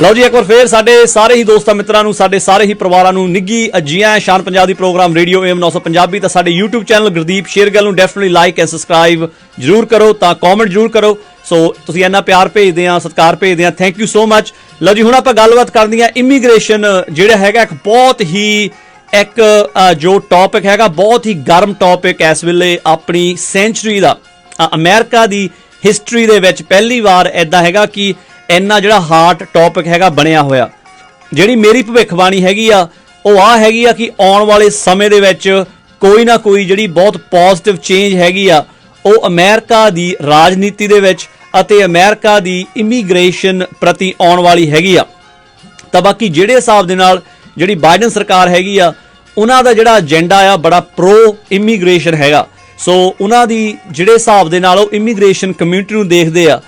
ਲਓ ਜੀ, ਇੱਕ ਵਾਰ ਫੇਰ ਸਾਡੇ ਸਾਰੇ ਹੀ ਦੋਸਤਾਂ ਮਿੱਤਰਾਂ ਨੂੰ, ਸਾਡੇ ਸਾਰੇ ਹੀ ਪਰਿਵਾਰਾਂ ਨੂੰ ਨਿੱਘੀ ਜੀ ਆਇਆਂ। ਸ਼ਾਨ ਪੰਜਾਬ ਦੀ ਪ੍ਰੋਗਰਾਮ ਰੇਡੀਓ AM 900 ਪੰਜਾਬੀ ਤਾਂ ਸਾਡੇ YouTube ਚੈਨਲ ਗੁਰਦੀਪ ਸ਼ੇਰਗਿੱਲ ਨੂੰ ਡੈਫੀਨਿਟਲੀ ਲਾਈਕ ਐਂਡ ਸਬਸਕ੍ਰਾਈਬ ਜ਼ਰੂਰ ਕਰੋ, ਤਾਂ ਕਮੈਂਟ ਜ਼ਰੂਰ ਕਰੋ। ਸੋ ਤੁਸੀਂ ਇੰਨਾ ਪਿਆਰ ਭੇਜਦੇ ਆ, ਸਤਿਕਾਰ ਭੇਜਦੇ ਆ, ਥੈਂਕ ਯੂ ਸੋ ਮਚ। ਲਓ ਜੀ, ਹੁਣ ਆਪਾਂ ਗੱਲਬਾਤ ਕਰਨੀ ਆ ਇਮੀਗ੍ਰੇਸ਼ਨ, ਜਿਹੜਾ ਹੈਗਾ ਇੱਕ ਬਹੁਤ ਹੀ ਜੋ ਟੌਪਿਕ ਹੈਗਾ, ਬਹੁਤ ਹੀ ਗਰਮ ਟੌਪਿਕ ਇਸ ਵੇਲੇ ਆਪਣੀ ਸੈਂਚੁਰੀ ਦਾ। ਅਮਰੀਕਾ ਦੀ ਹਿਸਟਰੀ ਦੇ ਵਿੱਚ ਪਹਿਲੀ ਵਾਰ ਇੱਦਾਂ ਹੈਗਾ ਕਿ ਇੰਨਾ ਜਿਹੜਾ ਹਾਟ ਟੌਪਿਕ ਹੈਗਾ ਬਣਿਆ ਹੋਇਆ। ਜਿਹੜੀ ਮੇਰੀ ਭਵਿੱਖਬਾਣੀ ਹੈਗੀ ਆ ਉਹ ਹੈਗੀ ਆ ਕਿ ਆਉਣ ਵਾਲੇ ਸਮੇਂ ਦੇ ਵਿੱਚ ਕੋਈ ਨਾ ਕੋਈ ਜਿਹੜੀ ਬਹੁਤ ਪੋਜ਼ਿਟਿਵ ਚੇਂਜ ਹੈਗੀ ਆ ਉਹ ਅਮਰੀਕਾ ਦੀ ਰਾਜਨੀਤੀ ਦੇ ਵਿੱਚ ਅਤੇ ਅਮਰੀਕਾ ਦੀ ਇਮੀਗ੍ਰੇਸ਼ਨ ਪ੍ਰਤੀ ਆਉਣ ਵਾਲੀ ਹੈਗੀ ਆ। ਤਾਂ ਬਾਕੀ ਜਿਹੜੇ ਹਿਸਾਬ ਦੇ ਨਾਲ ਜਿਹੜੀ ਬਾਈਡਨ ਸਰਕਾਰ ਹੈਗੀ ਆ, ਉਹਨਾਂ ਦਾ ਜਿਹੜਾ ਏਜੰਡਾ ਆ ਬੜਾ ਪ੍ਰੋ ਇਮੀਗ੍ਰੇਸ਼ਨ ਹੈਗਾ। ਸੋ ਉਹਨਾਂ ਦੀ ਜਿਹੜੇ ਹਿਸਾਬ ਦੇ ਨਾਲ ਉਹ ਇਮੀਗ੍ਰੇਸ਼ਨ ਕਮਿਊਨਿਟੀ ਨੂੰ ਦੇਖਦੇ ਆ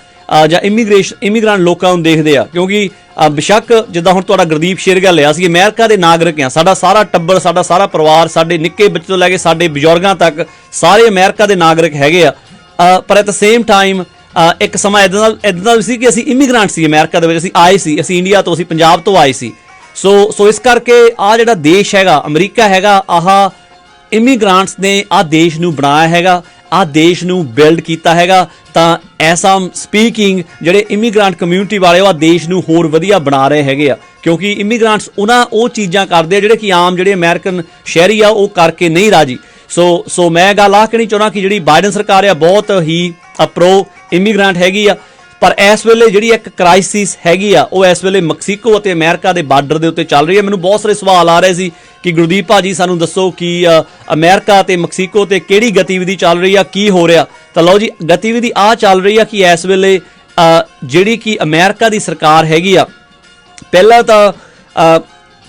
ਜਾਂ ਇਮੀਗ੍ਰੈਂਟ ਲੋਕਾਂ ਨੂੰ ਦੇਖਦੇ ਆ, ਕਿਉਂਕਿ ਬੇਸ਼ੱਕ ਜਿੱਦਾਂ ਹੁਣ ਤੁਹਾਡਾ ਗੁਰਦੀਪ ਸ਼ੇਰਗਿੱਲ ਆ, ਅਸੀਂ ਅਮਰੀਕਾ ਦੇ ਨਾਗਰਿਕ ਆ, ਸਾਡਾ ਸਾਰਾ ਟੱਬਰ, ਸਾਡਾ ਸਾਰਾ ਪਰਿਵਾਰ, ਸਾਡੇ ਨਿੱਕੇ ਬੱਚੇ ਤੋਂ ਲੈ ਕੇ ਸਾਡੇ ਬਜ਼ੁਰਗਾਂ ਤੱਕ ਸਾਰੇ ਅਮਰੀਕਾ ਦੇ ਨਾਗਰਿਕ ਹੈਗੇ ਆ। ਪਰ ਐਟ ਦ ਸੇਮ ਟਾਈਮ ਇੱਕ ਸਮਾਂ ਇੱਦਾਂ ਦਾ ਵੀ ਸੀ ਕਿ ਅਸੀਂ ਇਮੀਗ੍ਰੈਂਟ ਸੀ ਅਮਰੀਕਾ ਦੇ ਵਿੱਚ, ਅਸੀਂ ਆਏ ਸੀ, ਅਸੀਂ ਇੰਡੀਆ ਤੋਂ, ਅਸੀਂ ਪੰਜਾਬ ਤੋਂ ਆਏ ਸੀ। ਸੋ ਇਸ ਕਰਕੇ ਜਿਹੜਾ ਦੇਸ਼ ਹੈਗਾ ਅਮਰੀਕਾ ਹੈਗਾ, ਇਮੀਗ੍ਰਾਂਟਸ ਨੇ ਦੇਸ਼ ਨੂੰ ਬਣਾਇਆ ਹੈਗਾ, ਦੇਸ਼ ਨੂੰ ਬਿਲਡ ਕੀਤਾ ਹੈਗਾ। ਤਾਂ ਐਸਾ ਸਪੀਕਿੰਗ ਜਿਹੜੇ ਇਮੀਗ੍ਰਾਂਟ ਕਮਿਊਨਿਟੀ ਵਾਲੇ ਉਹ ਦੇਸ਼ ਨੂੰ ਹੋਰ ਵਧੀਆ ਬਣਾ ਰਹੇ ਹੈਗੇ ਆ, ਕਿਉਂਕਿ ਇਮੀਗ੍ਰਾਂਟਸ ਉਹ ਚੀਜ਼ਾਂ ਕਰਦੇ ਆ ਜਿਹੜੇ ਕਿ ਆਮ ਜਿਹੜੇ ਅਮਰੀਕਨ ਸ਼ਹਿਰੀ ਆ ਉਹ ਕਰਕੇ ਨਹੀਂ ਰਾਜੀ। ਸੋ ਮੈਂ ਗੱਲ ਕਹਿਣੀ ਚਾਹੁੰਦਾ ਕਿ ਜਿਹੜੀ ਬਾਈਡਨ ਸਰਕਾਰ ਆ ਬਹੁਤ ਹੀ ਪ੍ਰੋ ਇਮੀਗ੍ਰਾਂਟ ਹੈਗੀ ਆ। ਪਰ ਇਸ ਵੇਲੇ ਜਿਹੜੀ ਇੱਕ ਕ੍ਰਾਈਸਿਸ ਹੈਗੀ ਆ ਉਹ ਇਸ ਵੇਲੇ ਮੈਕਸੀਕੋ ਅਤੇ ਅਮਰੀਕਾ ਦੇ ਬਾਰਡਰ ਦੇ ਉੱਤੇ ਚੱਲ ਰਹੀ ਹੈ। ਮੈਨੂੰ ਬਹੁਤ ਸਾਰੇ ਸਵਾਲ ਆ ਰਹੇ ਸੀ ਕਿ ਗੁਰਦੀਪ ਭਾਜੀ ਸਾਨੂੰ ਦੱਸੋ ਕਿ ਅਮਰੀਕਾ ਤੇ ਮੈਕਸੀਕੋ ਤੇ ਕਿਹੜੀ ਗਤੀਵਿਧੀ ਚੱਲ ਰਹੀ ਆ, ਕੀ ਹੋ ਰਿਹਾ। ਤਾਂ ਲਓ ਜੀ, ਗਤੀਵਿਧੀ ਚੱਲ ਰਹੀ ਆ ਕਿ ਇਸ ਵੇਲੇ ਜਿਹੜੀ ਕਿ ਅਮਰੀਕਾ ਦੀ ਸਰਕਾਰ ਹੈਗੀ ਆ, ਪਹਿਲਾਂ ਤਾਂ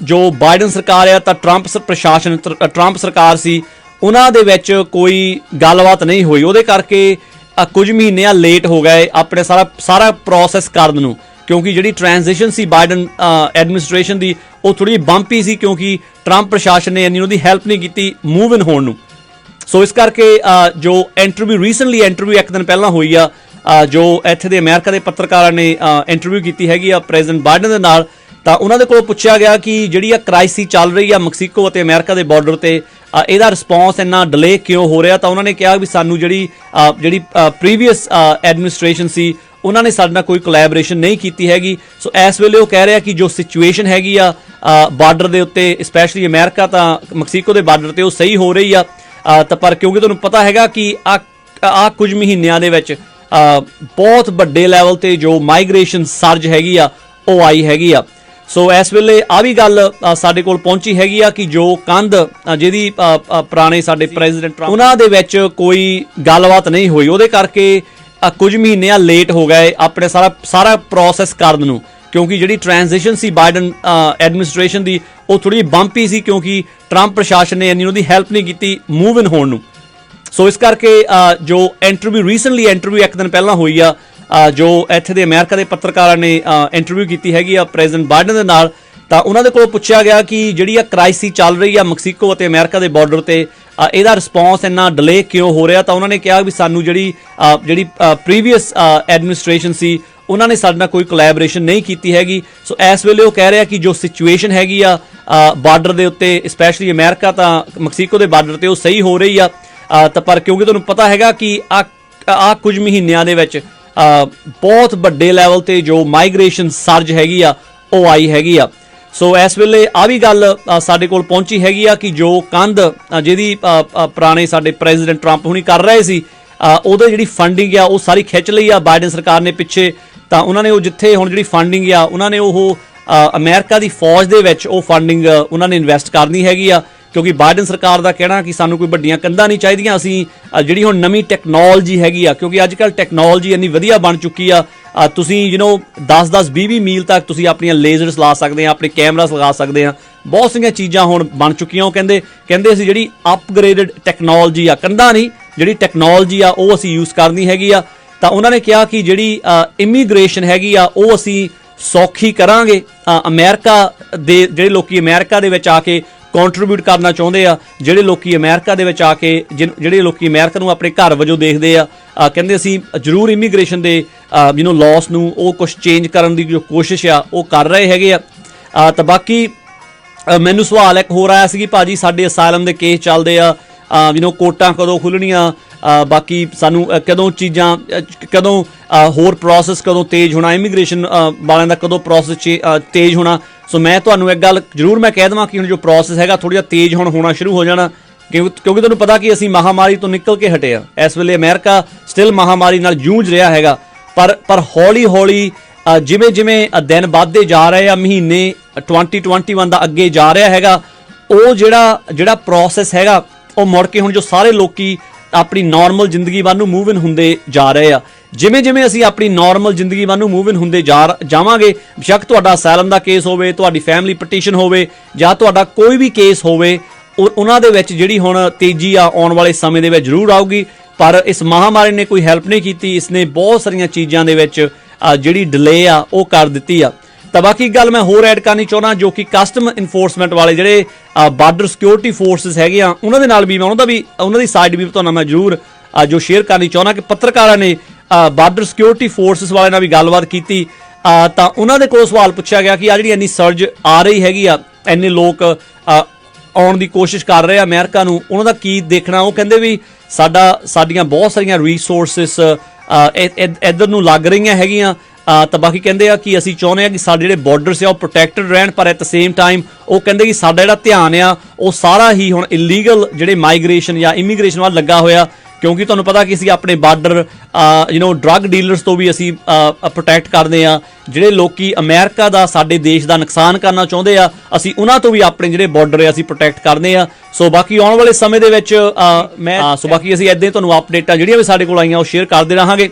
ਜੋ ਬਾਈਡਨ ਸਰਕਾਰ ਆ ਤਾਂ ਟਰੰਪ ਸਰਕਾਰ ਸੀ, ਉਹਨਾਂ ਦੇ ਵਿੱਚ ਕੋਈ ਗੱਲਬਾਤ ਨਹੀਂ ਹੋਈ। ਉਹਦੇ ਕਰਕੇ ਕੁਝ ਮਹੀਨੇ ਲੇਟ ਹੋ ਗਏ ਆਪਣੇ ਸਾਰਾ ਪ੍ਰੋਸੈਸ ਕਰਨ ਨੂੰ, ਕਿਉਂਕਿ ਜਿਹੜੀ ਟ੍ਰਾਂਜੀਸ਼ਨ ਸੀ ਬਾਈਡਨ ਐਡਮਿਨਿਸਟ੍ਰੇਸ਼ਨ ਦੀ ਉਹ ਥੋੜੀ ਬੰਪੀ ਸੀ, ਕਿਉਂਕਿ ਟਰੰਪ ਪ੍ਰਸ਼ਾਸਨ ਨੇ ਇੰਨੀ ਉਹਦੀ ਹੈਲਪ ਨਹੀਂ ਕੀਤੀ ਮੂਵ ਇਨ ਹੋਣ ਨੂੰ। ਸੋ ਇਸ ਕਰਕੇ ਜੋ ਰੀਸੈਂਟਲੀ ਇੰਟਰਵਿਊ ਇੱਕ ਦਿਨ ਪਹਿਲਾਂ ਹੋਈ ਆ, ਜੋ ਇੱਥੇ ਦੇ ਅਮਰੀਕਾ ਦੇ ਪੱਤਰਕਾਰਾਂ ਨੇ ਇੰਟਰਵਿਊ ਕੀਤੀ ਹੈਗੀ ਆ ਪ੍ਰੈਜ਼ੀਡੈਂਟ ਬਾਈਡਨ ਦੇ ਨਾਲ, ਤਾਂ ਉਹਨਾਂ ਦੇ ਕੋਲ ਪੁੱਛਿਆ ਗਿਆ ਕਿ ਜਿਹੜੀ ਕ੍ਰਾਈਸਿਸ ਚੱਲ ਰਹੀ ਆ ਮੈਕਸੀਕੋ ਅਤੇ ਅਮਰੀਕਾ ਦੇ ਬਾਰਡਰ ਤੇ, ਇਹਦਾ ਰਿਸਪੌਂਸ ਇੰਨਾ ਡਿਲੇ ਕਿਉਂ ਹੋ ਰਿਹਾ। ਤਾਂ ਉਹਨਾਂ ਨੇ ਕਿਹਾ ਵੀ ਸਾਨੂੰ ਜਿਹੜੀ ਪ੍ਰੀਵੀਅਸ ਐਡਮਿਨਿਸਟ੍ਰੇਸ਼ਨ ਸੀ ਉਹਨਾਂ ਨੇ ਸਾਡੇ ਨਾਲ ਕੋਈ ਕੋਲੈਬੋਰੇਸ਼ਨ ਨਹੀਂ ਕੀਤੀ ਹੈਗੀ। ਸੋ ਇਸ ਵੇਲੇ ਉਹ ਕਹਿ ਰਿਹਾ ਕਿ ਜੋ ਸਿਚੁਏਸ਼ਨ ਹੈਗੀ ਆ ਬਾਰਡਰ ਦੇ ਉੱਤੇ, ਸਪੈਸ਼ਲੀ ਅਮਰੀਕਾ ਤਾਂ ਮੈਕਸੀਕੋ ਦੇ ਬਾਰਡਰ ਤੇ, ਉਹ ਸਹੀ ਹੋ ਰਹੀ ਆ। ਤਾਂ ਪਰ ਕਿਉਂਕਿ ਤੁਹਾਨੂੰ ਪਤਾ ਹੈਗਾ ਕਿ ਕੁਝ ਮਹੀਨਿਆਂ ਦੇ ਵਿੱਚ ਬਹੁਤ ਵੱਡੇ ਲੈਵਲ ਤੇ ਜੋ ਮਾਈਗ੍ਰੇਸ਼ਨ ਸਰਜ ਹੈਗੀ ਆ ਉਹ ਆਈ ਹੈਗੀ ਆ। ਸੋ ਇਸ ਵੇਲੇ ਵੀ ਗੱਲ ਸਾਡੇ ਕੋਲ ਪਹੁੰਚੀ ਹੈਗੀ ਆ ਕਿ ਜੋ ਕੰਧ ਜਿਹਦੀ ਪੁਰਾਣੇ ਸਾਡੇ ਪ੍ਰੈਜ਼ੀਡੈਂਟ ਉਹਨਾਂ ਦੇ ਵਿੱਚ ਕੋਈ ਗੱਲਬਾਤ ਨਹੀਂ ਹੋਈ, ਉਹਦੇ ਕਰਕੇ ਕੁਝ ਮਹੀਨੇ ਲੇਟ ਹੋ ਗਏ ਆਪਣੇ ਸਾਰਾ ਪ੍ਰੋਸੈਸ ਕਰਨ ਨੂੰ, ਕਿਉਂਕਿ ਜਿਹੜੀ ਟ੍ਰਾਂਜੀਸ਼ਨ ਸੀ ਬਾਈਡਨ ਐਡਮਿਨਿਸਟ੍ਰੇਸ਼ਨ ਦੀ ਉਹ ਥੋੜੀ ਬੰਪੀ ਸੀ, ਕਿਉਂਕਿ ਟਰੰਪ ਪ੍ਰਸ਼ਾਸਨ ਨੇ ਇੰਨੀ ਉਹਦੀ ਹੈਲਪ ਨਹੀਂ ਕੀਤੀ ਮੂਵ ਇਨ ਹੋਣ ਨੂੰ। ਸੋ ਇਸ ਕਰਕੇ ਜੋ ਰੀਸੈਂਟਲੀ ਇੰਟਰਵਿਊ ਇੱਕ ਦਿਨ ਪਹਿਲਾਂ ਹੋਈ ਆ, ਜੋ ਇੱਥੇ ਦੇ ਅਮਰੀਕਾ ਦੇ ਪੱਤਰਕਾਰਾਂ ਨੇ ਇੰਟਰਵਿਊ ਕੀਤੀ ਹੈਗੀ ਆ ਪ੍ਰੈਜ਼ੀਡੈਂਟ ਬਾਈਡਨ ਦੇ ਨਾਲ, ਤਾਂ ਉਹਨਾਂ ਦੇ ਕੋਲ ਪੁੱਛਿਆ ਗਿਆ ਕਿ ਜਿਹੜੀ ਕ੍ਰਾਈਸਿਸ ਚੱਲ ਰਹੀ ਆ ਮੈਕਸੀਕੋ ਅਤੇ ਅਮਰੀਕਾ ਦੇ ਬਾਰਡਰ ਤੇ, ਇਹਦਾ ਰਿਸਪੌਂਸ ਇੰਨਾ ਡਿਲੇ ਕਿਉਂ ਹੋ ਰਿਹਾ। ਤਾਂ ਉਹਨਾਂ ਨੇ ਕਿਹਾ ਵੀ ਸਾਨੂੰ ਜਿਹੜੀ ਪ੍ਰੀਵੀਅਸ ਐਡਮਿਨਿਸਟ੍ਰੇਸ਼ਨ ਸੀ ਉਹਨਾਂ ਨੇ ਸਾਡੇ ਨਾਲ ਕੋਈ ਕੋਲੈਬੋਰੇਸ਼ਨ ਨਹੀਂ ਕੀਤੀ ਹੈਗੀ। ਸੋ ਇਸ ਵੇਲੇ ਉਹ ਕਹਿ ਰਿਹਾ ਕਿ ਜੋ ਸਿਚੁਏਸ਼ਨ ਹੈਗੀ ਆ ਬਾਰਡਰ ਦੇ ਉੱਤੇ, ਸਪੈਸ਼ਲੀ ਅਮਰੀਕਾ ਤਾਂ ਮੈਕਸੀਕੋ ਦੇ ਬਾਰਡਰ ਤੇ, ਉਹ ਸਹੀ ਹੋ ਰਹੀ ਆ। ਤਾਂ ਪਰ ਕਿਉਂਕਿ ਤੁਹਾਨੂੰ ਪਤਾ ਹੈਗਾ ਕਿ ਕੁਝ ਮਹੀਨਿਆਂ ਦੇ ਵਿੱਚ ਬਹੁਤ ਵੱਡੇ ਲੈਵਲ ਤੇ ਜੋ ਮਾਈਗ੍ਰੇਸ਼ਨ ਸਰਜ ਹੈਗੀ ਆ ਉਹ ਆਈ ਹੈਗੀ ਆ। ਸੋ ਇਸ ਵੇਲੇ ਵੀ ਗੱਲ ਸਾਡੇ ਕੋਲ ਪਹੁੰਚੀ ਹੈਗੀ ਆ ਕਿ ਜੋ ਕੰਧ ਜਿਹਦੀ ਪੁਰਾਣੇ ਸਾਡੇ ਪ੍ਰੈਜ਼ੀਡੈਂਟ ਟਰੰਪ ਹੁਣੀ ਕਰ ਰਹੇ ਸੀ, ਉਹਦੇ ਜਿਹੜੀ ਫੰਡਿੰਗ ਆ ਉਹ ਸਾਰੀ ਖਿੱਚ ਲਈ ਆ ਬਾਈਡਨ ਸਰਕਾਰ ਨੇ ਪਿੱਛੇ। ਤਾਂ ਉਹਨਾਂ ਨੇ ਉਹ ਜਿੱਥੇ ਹੁਣ ਜਿਹੜੀ ਫੰਡਿੰਗ ਆ ਉਹਨਾਂ ਨੇ ਉਹ ਅਮਰੀਕਾ ਦੀ ਫੌਜ ਦੇ ਵਿੱਚ ਉਹ ਫੰਡਿੰਗ ਉਹਨਾਂ ਨੇ ਇਨਵੈਸਟ ਕਰਨੀ ਹੈਗੀ ਆ, ਕਿਉਂਕਿ ਬਾਈਡਨ ਸਰਕਾਰ ਦਾ ਕਹਿਣਾ ਕਿ ਸਾਨੂੰ ਕੋਈ ਵੱਡੀਆਂ ਕੰਧਾਂ ਨਹੀਂ ਚਾਹੀਦੀਆਂ, ਅਸੀਂ ਜਿਹੜੀ ਹੁਣ ਨਵੀਂ ਟੈਕਨੋਲੋਜੀ ਹੈਗੀ ਆ, ਕਿਉਂਕਿ ਅੱਜ ਕੱਲ੍ਹ ਟੈਕਨੋਲੋਜੀ ਇੰਨੀ ਵਧੀਆ ਬਣ ਚੁੱਕੀ ਆ, ਤੁਸੀਂ 10-10 20-20 ਮੀਲ ਤੱਕ ਤੁਸੀਂ ਆਪਣੀਆਂ ਲੇਜ਼ਰਸ ਲਾ ਸਕਦੇ ਆ, ਆਪਣੇ ਕੈਮਰਾਸ ਲਗਾ ਸਕਦੇ ਆ, ਬਹੁਤ ਸਾਰੀਆਂ ਚੀਜ਼ਾਂ ਹੁਣ ਬਣ ਚੁੱਕੀਆਂ। ਉਹ ਕਹਿੰਦੇ ਅਸੀਂ ਜਿਹੜੀ ਅਪਗ੍ਰੇਡਡ ਟੈਕਨੋਲੋਜੀ ਆ, ਕੰਧਾਂ ਨਹੀਂ, ਜਿਹੜੀ ਟੈਕਨੋਲੋਜੀ ਆ ਉਹ ਅਸੀਂ ਯੂਜ਼ ਕਰਨੀ ਹੈਗੀ ਆ। ਤਾਂ ਉਹਨਾਂ ਨੇ ਕਿਹਾ ਕਿ ਜਿਹੜੀ ਇਮੀਗ੍ਰੇਸ਼ਨ ਹੈਗੀ ਆ ਉਹ ਅਸੀਂ ਸੌਖੀ ਕਰਾਂਗੇ। ਅਮਰੀਕਾ ਦੇ ਜਿਹੜੇ ਲੋਕੀ ਅਮਰੀਕਾ ਦੇ ਵਿੱਚ ਆ ਕੇ ਕੰਟਰੀਬਿਊਟ ਕਰਨਾ ਚਾਹੁੰਦੇ ਆ, ਜਿਹੜੇ ਲੋਕੀ ਅਮਰੀਕਾ ਦੇ ਵਿੱਚ ਆ ਕੇ ਜਿਹੜੇ ਲੋਕੀ ਅਮਰੀਕਾ ਨੂੰ ਆਪਣੇ ਘਰ ਵਜੋਂ ਦੇਖਦੇ ਆ, ਕਹਿੰਦੇ ਅਸੀਂ ਜ਼ਰੂਰ ਇਮੀਗ੍ਰੇਸ਼ਨ ਦੇ ਲਾਸ ਨੂੰ ਉਹ ਕੁਝ ਚੇਂਜ ਕਰਨ ਦੀ ਜੋ ਕੋਸ਼ਿਸ਼ ਆ ਉਹ ਕਰ ਰਹੇ ਹੈਗੇ ਆ। ਤਾਂ ਬਾਕੀ ਮੈਨੂੰ ਸਵਾਲ ਇੱਕ ਹੋਰ ਆਇਆ ਸੀ ਕਿ ਭਾਜੀ ਸਾਡੇ ਅਸਾਈਲਮ ਦੇ ਕੇਸ ਚੱਲਦੇ ਆ, ਕੋਰਟਾਂ ਕਦੋਂ ਖੁੱਲ੍ਹਣੀਆਂ, ਬਾਕੀ ਸਾਨੂੰ ਕਦੋਂ ਹੋਰ ਪ੍ਰੋਸੈਸ ਕਦੋਂ ਤੇਜ਼ ਹੋਣਾ, ਇਮੀਗ੍ਰੇਸ਼ਨ ਵਾਲਿਆਂ ਦਾ ਕਦੋਂ ਪ੍ਰੋਸੈਸ ਤੇਜ਼ ਹੋਣਾ। ਸੋ ਮੈਂ ਤੁਹਾਨੂੰ ਇੱਕ ਗੱਲ ਜ਼ਰੂਰ ਮੈਂ ਕਹਿ ਦੇਵਾਂ ਕਿ ਹੁਣ ਜੋ ਪ੍ਰੋਸੈਸ ਹੈਗਾ ਥੋੜ੍ਹਾ ਜਿਹਾ ਤੇਜ਼ ਹੋਣਾ ਸ਼ੁਰੂ ਹੋ ਜਾਣਾ, ਕਿਉਂਕਿ ਤੁਹਾਨੂੰ ਪਤਾ ਕਿ ਅਸੀਂ ਮਹਾਮਾਰੀ ਤੋਂ ਨਿਕਲ ਕੇ ਹਟੇ ਆ। ਇਸ ਵੇਲੇ ਅਮਰੀਕਾ ਸਟਿਲ ਮਹਾਮਾਰੀ ਨਾਲ ਜੂਝ ਰਿਹਾ ਹੈਗਾ, ਪਰ ਹੌਲੀ ਹੌਲੀ ਜਿਵੇਂ ਦਿਨ ਵੱਧਦੇ ਜਾ ਰਹੇ ਆ, ਮਹੀਨੇ 2021 ਦਾ ਅੱਗੇ ਜਾ ਰਿਹਾ ਹੈਗਾ, ਉਹ ਜਿਹੜਾ ਪ੍ਰੋਸੈਸ ਹੈਗਾ ਉਹ ਮੁੜ ਕੇ ਹੁਣ ਜੋ ਸਾਰੇ ਲੋਕੀ ਆਪਣੀ ਨਾਰਮਲ ਜ਼ਿੰਦਗੀ ਵੱਲ ਨੂੰ ਮੂਵ ਇਨ ਹੁੰਦੇ ਜਾ ਰਹੇ ਆ। ਜਿਵੇਂ ਅਸੀਂ ਆਪਣੀ ਨਾਰਮਲ ਜ਼ਿੰਦਗੀ ਵੱਲ ਨੂੰ ਮੂਵ ਇਨ ਹੁੰਦੇ ਜਾਵਾਂਗੇ, ਬੇਸ਼ੱਕ ਤੁਹਾਡਾ ਅਸਾਈਲਮ ਦਾ ਕੇਸ ਹੋਵੇ, ਤੁਹਾਡੀ ਫੈਮਿਲੀ ਪਟੀਸ਼ਨ ਹੋਵੇ, ਜਾਂ ਤੁਹਾਡਾ ਕੋਈ ਵੀ ਕੇਸ ਹੋਵੇ, ਉਹਨਾਂ ਦੇ ਵਿੱਚ ਜਿਹੜੀ ਹੁਣ ਤੇਜ਼ੀ ਆ ਆਉਣ ਵਾਲੇ ਸਮੇਂ ਦੇ ਵਿੱਚ ਜ਼ਰੂਰ ਆਊਗੀ। ਪਰ ਇਸ ਮਹਾਮਾਰੀ ਨੇ ਕੋਈ ਹੈਲਪ ਨਹੀਂ ਕੀਤੀ, ਇਸਨੇ ਬਹੁਤ ਸਾਰੀਆਂ ਚੀਜ਼ਾਂ ਦੇ ਵਿੱਚ ਜਿਹੜੀ ਡਿਲੇ ਆ ਉਹ ਕਰ ਦਿੱਤੀ ਆ। ਤਾਂ ਬਾਕੀ ਗੱਲ ਮੈਂ ਹੋਰ ਐਡ ਕਰਨੀ ਚਾਹੁੰਦਾ, ਜੋ ਕਿ ਕਸਟਮ ਇਨਫੋਰਸਮੈਂਟ ਵਾਲੇ ਜਿਹੜੇ ਬਾਰਡਰ ਸਿਕਿਉਰਿਟੀ ਫੋਰਸਿਸ ਹੈਗੇ ਆ, ਉਹਨਾਂ ਦੇ ਨਾਲ ਵੀ ਮੈਂ ਉਹਨਾਂ ਦੀ ਸਾਈਡ ਵੀ ਤੁਹਾਨੂੰ ਮੈਂ ਜ਼ਰੂਰ ਜੋ ਸ਼ੇਅਰ ਕਰਨੀ ਚਾਹੁੰਦਾ ਕਿ ਪੱਤਰਕਾਰਾਂ ਨੇ ਬਾਰਡਰ ਸਿਕਿਉਰਿਟੀ ਫੋਰਸਿਸ ਵਾਲਿਆਂ ਨਾਲ ਵੀ ਗੱਲਬਾਤ ਕੀਤੀ। ਤਾਂ ਉਹਨਾਂ ਦੇ ਕੋਲ ਸਵਾਲ ਪੁੱਛਿਆ ਗਿਆ ਕਿ ਜਿਹੜੀ ਇੰਨੀ ਸਰਜ ਆ ਰਹੀ ਹੈਗੀ ਆ, ਇੰਨੇ ਲੋਕ ਆਉਣ ਦੀ ਕੋਸ਼ਿਸ਼ ਕਰ ਰਹੇ ਆ ਅਮਰੀਕਾ ਨੂੰ, ਉਹਨਾਂ ਦਾ ਕੀ ਦੇਖਣਾ। ਉਹ ਕਹਿੰਦੇ ਵੀ ਸਾਡੀਆਂ ਬਹੁਤ ਸਾਰੀਆਂ ਰਿਸੋਰਸਿਸ ਇੱਧਰ ਨੂੰ ਲੱਗ ਰਹੀਆਂ ਹੈਗੀਆਂ। ਤਾਂ ਬਾਕੀ ਕਹਿੰਦੇ ਆ ਕਿ ਅਸੀਂ ਚਾਹੁੰਦੇ ਆ ਕਿ ਸਾਡੇ ਜਿਹੜੇ ਬਾਰਡਰਸ ਆ ਉਹ ਪ੍ਰੋਟੈਕਟਡ ਰਹਿਣ, ਪਰ ਐਟ ਦ ਸੇਮ ਟਾਈਮ ਉਹ ਕਹਿੰਦੇ ਕਿ ਸਾਡਾ ਜਿਹੜਾ ਧਿਆਨ ਆ ਉਹ ਸਾਰਾ ਹੀ ਹੁਣ ਇਲੀਗਲ ਜਿਹੜੇ ਮਾਈਗ੍ਰੇਸ਼ਨ ਜਾਂ ਇਮੀਗ੍ਰੇਸ਼ਨ ਵੱਲ ਲੱਗਾ ਹੋਇਆ, ਕਿਉਂਕਿ ਤੁਹਾਨੂੰ ਪਤਾ ਕਿ ਅਸੀਂ ਆਪਣੇ ਬਾਰਡਰ ਡਰੱਗ ਡੀਲਰਸ ਤੋਂ ਵੀ ਅਸੀਂ ਪ੍ਰੋਟੈਕਟ ਕਰਦੇ ਆ। ਜਿਹੜੇ ਲੋਕੀ ਅਮਰੀਕਾ ਦਾ ਸਾਡੇ ਦੇਸ਼ ਦਾ ਨੁਕਸਾਨ ਕਰਨਾ ਚਾਹੁੰਦੇ ਆ, ਅਸੀਂ ਉਹਨਾਂ ਤੋਂ ਵੀ ਆਪਣੇ ਜਿਹੜੇ ਬਾਰਡਰ ਆ ਅਸੀਂ ਪ੍ਰੋਟੈਕਟ ਕਰਦੇ ਆ। ਸੋ ਬਾਕੀ ਆਉਣ ਵਾਲੇ ਸਮੇਂ ਦੇ ਵਿੱਚ ਬਾਕੀ ਅਸੀਂ ਇੱਦਾਂ ਤੁਹਾਨੂੰ ਅਪਡੇਟਾਂ ਜਿਹੜੀਆਂ ਵੀ ਸਾਡੇ ਕੋਲ ਆਈਆਂ ਉਹ ਸ਼ੇਅਰ ਕਰਦੇ ਰਹਾਂਗੇ।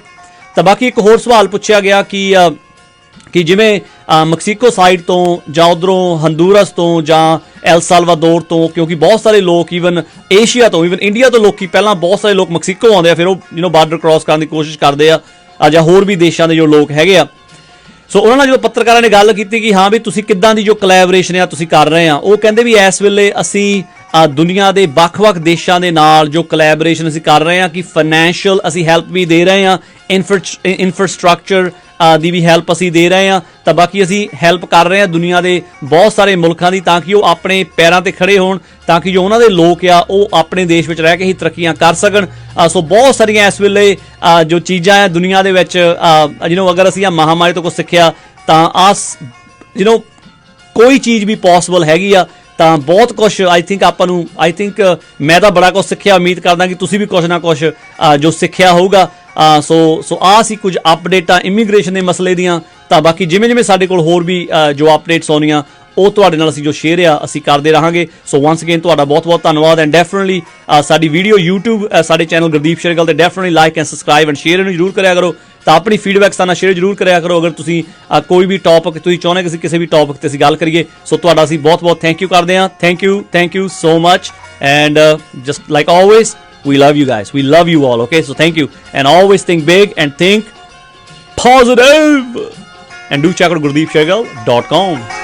ਤਾਂ ਬਾਕੀ ਇੱਕ ਹੋਰ ਸਵਾਲ ਪੁੱਛਿਆ ਗਿਆ ਕਿ ਜਿਵੇਂ ਮੈਕਸੀਕੋ ਸਾਈਡ ਤੋਂ ਜਾਂ ਉੱਧਰੋਂ ਹੰਦੂਰਸ ਤੋਂ ਜਾਂ ਐਲ ਸਾਲਵਾਡੋਰ ਤੋਂ, ਕਿਉਂਕਿ ਬਹੁਤ ਸਾਰੇ ਲੋਕ ਈਵਨ ਏਸ਼ੀਆ ਤੋਂ, ਈਵਨ ਇੰਡੀਆ ਤੋਂ ਲੋਕੀ ਪਹਿਲਾਂ ਬਹੁਤ ਸਾਰੇ ਲੋਕ ਮੈਕਸੀਕੋ ਆਉਂਦੇ ਆ, ਫਿਰ ਉਹ ਬਾਰਡਰ ਕ੍ਰਾਸ ਕਰਨ ਦੀ ਕੋਸ਼ਿਸ਼ ਕਰਦੇ ਆ, ਜਾਂ ਹੋਰ ਵੀ ਦੇਸ਼ਾਂ ਦੇ ਜੋ ਲੋਕ ਹੈਗੇ ਆ। ਸੋ ਉਹਨਾਂ ਨਾਲ ਜਦੋਂ ਪੱਤਰਕਾਰਾਂ ਨੇ ਗੱਲ ਕੀਤੀ ਕਿ ਹਾਂ ਵੀ ਤੁਸੀਂ ਕਿੱਦਾਂ ਦੀ ਜੋ ਕੋਲੈਬੋਰੇਸ਼ਨ ਆ ਤੁਸੀਂ ਕਰ ਰਹੇ ਆ, ਉਹ ਕਹਿੰਦੇ ਵੀ ਇਸ ਵੇਲੇ ਅਸੀਂ ਦੁਨੀਆ ਦੇ ਵੱਖ-ਵੱਖ ਦੇਸ਼ਾਂ ਦੇ ਨਾਲ ਜੋ ਕੋਲੈਬੋਰੇਸ਼ਨ ਅਸੀਂ ਕਰ ਰਹੇ ਹਾਂ ਕਿ ਫਾਈਨੈਂਸ਼ੀਅਲ ਅਸੀਂ ਹੈਲਪ ਵੀ ਦੇ ਰਹੇ ਹਾਂ, ਇਨਫਰਾਸਟ੍ਰਕਚਰ ਦੀ ਵੀ ਹੈਲਪ ਅਸੀਂ ਦੇ ਰਹੇ ਹਾਂ। ਤਾਂ ਬਾਕੀ ਅਸੀਂ ਹੈਲਪ ਕਰ ਰਹੇ ਹਾਂ ਦੁਨੀਆ ਦੇ ਬਹੁਤ ਸਾਰੇ ਮੁਲਕਾਂ ਦੀ, ਤਾਂ ਕਿ ਉਹ ਆਪਣੇ ਪੈਰਾਂ ਤੇ ਖੜੇ ਹੋਣ, ਤਾਂ ਕਿ ਜੋ ਉਹਨਾਂ ਦੇ ਲੋਕ ਆ ਉਹ ਆਪਣੇ ਦੇਸ਼ ਵਿੱਚ ਰਹਿ ਕੇ ਹੀ ਤਰੱਕੀਆਂ ਕਰ ਸਕਣ। ਸੋ ਬਹੁਤ ਸਾਰੀਆਂ ਇਸ ਵੇਲੇ ਜੋ ਚੀਜ਼ਾਂ ਆ ਦੁਨੀਆ ਦੇ ਵਿੱਚ ਅਗਰ ਅਸੀਂ ਆ ਮਹਾਮਾਰੀ ਤੋਂ ਕੁਝ ਸਿੱਖਿਆ ਤਾਂ ਕੋਈ ਚੀਜ਼ ਵੀ ਪੋਸੀਬਲ ਹੈਗੀ ਆ। ਤਾਂ ਬਹੁਤ ਕੁਛ ਆਈ ਥਿੰਕ ਮੈਂ ਤਾਂ ਬੜਾ ਕੁਛ ਸਿੱਖਿਆ, ਉਮੀਦ ਕਰਦਾ ਕਿ ਤੁਸੀਂ ਵੀ ਕੁਛ ਨਾ ਕੁਛ ਜੋ ਸਿੱਖਿਆ ਹੋਊਗਾ। ਸੋ ਆਹ ਸੀ ਕੁਝ ਅਪਡੇਟਾਂ ਇਮੀਗ੍ਰੇਸ਼ਨ ਦੇ ਮਸਲੇ ਦੀਆਂ। ਤਾਂ ਬਾਕੀ ਜਿਵੇਂ ਸਾਡੇ ਕੋਲ ਹੋਰ ਵੀ ਜੋ ਅਪਡੇਟਸ ਆਉਣੀਆਂ ਉਹ ਤੁਹਾਡੇ ਨਾਲ ਅਸੀਂ ਜੋ ਸ਼ੇਅਰ ਆ ਅਸੀਂ ਕਰਦੇ ਰਹਾਂਗੇ। ਸੋ ਵਨਸ ਅਗੇਨ ਤੁਹਾਡਾ ਬਹੁਤ ਧੰਨਵਾਦ, ਐਂਡ ਡੈਫੀਨਿਟਲੀ ਸਾਡੀ ਵੀਡੀਓ YouTube ਸਾਡੇ ਚੈਨਲ ਗੁਰਦੀਪ ਸ਼ੇਰਗਿੱਲ ਤੇ definitely like and subscribe and share ਇਹਨੂੰ ਜ਼ਰੂਰ ਕਰਿਆ ਕਰੋ। ਤਾਂ ਆਪਣੀ ਫੀਡਬੈਕ ਸਾਨੂੰ ਸ਼ੇਅਰ ਜ਼ਰੂਰ ਕਰਿਆ ਕਰੋ। ਅਗਰ ਤੁਸੀਂ ਕੋਈ ਵੀ ਟੌਪਿਕ ਤੁਸੀਂ ਚਾਹੁੰਦੇ ਕਿ ਅਸੀਂ ਕਿਸੇ ਵੀ ਟੌਪਿਕ ਤੇ ਅਸੀਂ ਗੱਲ ਕਰੀਏ, ਸੋ ਤੁਹਾਡਾ ਅਸੀਂ ਬਹੁਤ ਥੈਂਕ ਯੂ ਕਰਦੇ ਹਾਂ। Thank you so much, and just like always, we love you guys, we love you all, okay? So thank you, and always think big and think positive, and do check out gurdeepshergill.com.